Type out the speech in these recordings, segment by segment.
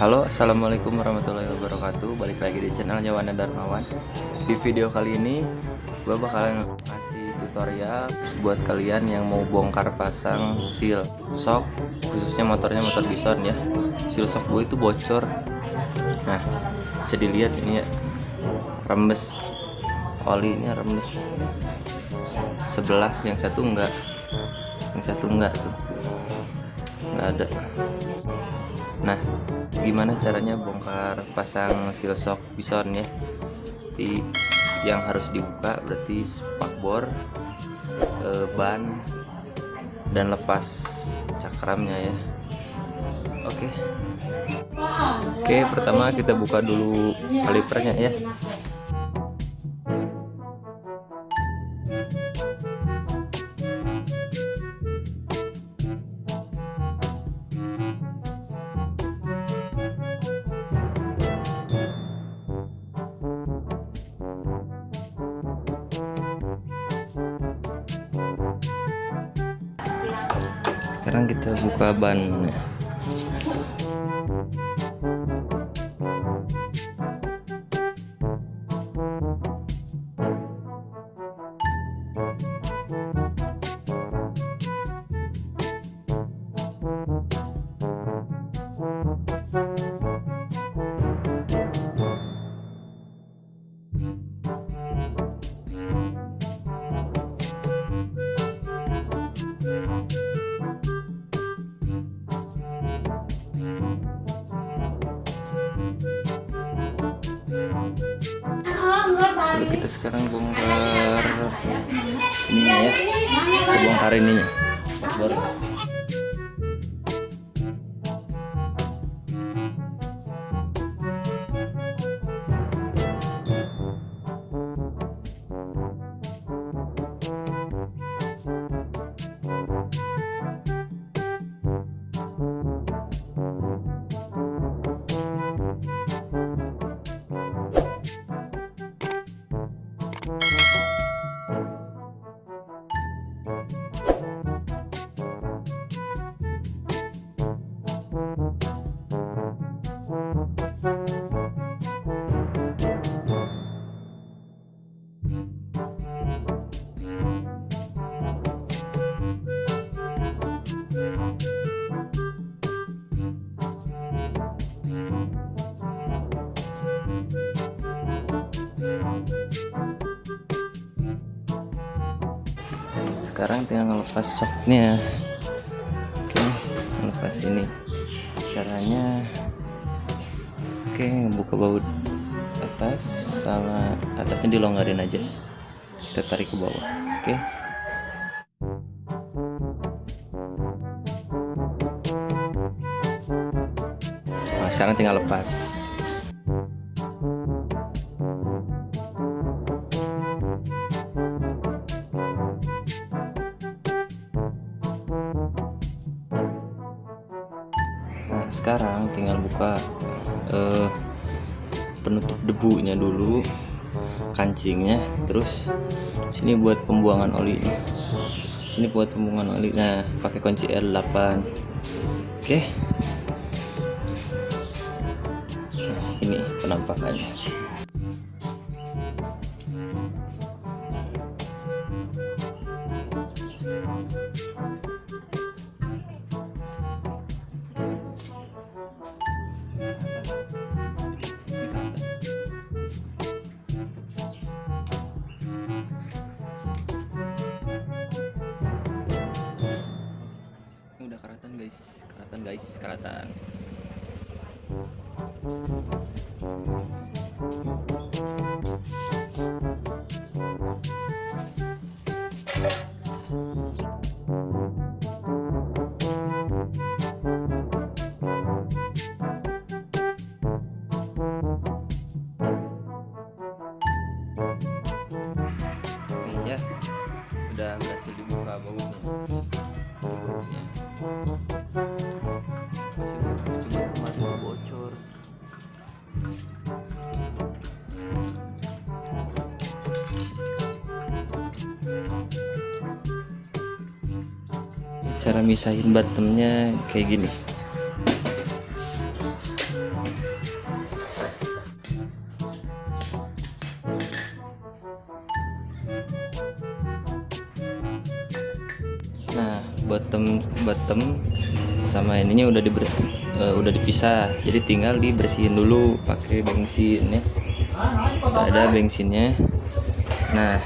Halo, assalamualaikum warahmatullahi wabarakatuh. Balik lagi di channelnya Wana Darmawan. Di video kali ini gue bakalan kasih tutorial buat kalian yang mau bongkar pasang seal shock, khususnya motornya motor Byson ya. Seal shock gue itu bocor. Nah, bisa dilihat ini ya, rembes, olinya rembes sebelah, yang satu enggak tuh, enggak ada. Nah, gimana caranya bongkar pasang seal shock Byson ya? Yang harus dibuka berarti spakbor, ban, dan lepas cakramnya ya. Oke, pertama kita buka dulu kalipernya ya. Sekarang kita buka bannya. Lalu kita sekarang bongkar ininya ya, kita bongkar ininya, spakbor. Sekarang tinggal ngelepas shocknya. Oke, ngelepas ini caranya. Oke, buka baut atas, sama atasnya dilonggarin aja, kita tarik ke bawah. Oke, nah sekarang tinggal lepas. Nah, sekarang tinggal buka penutup debunya dulu, kancingnya, terus sini buat pembuangan oli. Sini buat pembuangan oli. Nah, pakai kunci R8. Oke. Nah, ini penampakannya. Udah karatan. Ini ya, udah berhasil dibuka bautnya. Cuma kemarin bocor. Cara misahin bottomnya kayak gini. Nah, bottom bottom sama ininya udah dipisah, jadi tinggal dibersihin dulu pakai bensin ya. Udah ada bensinnya. Nah,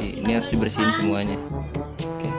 ini harus dibersihin semuanya. Oke.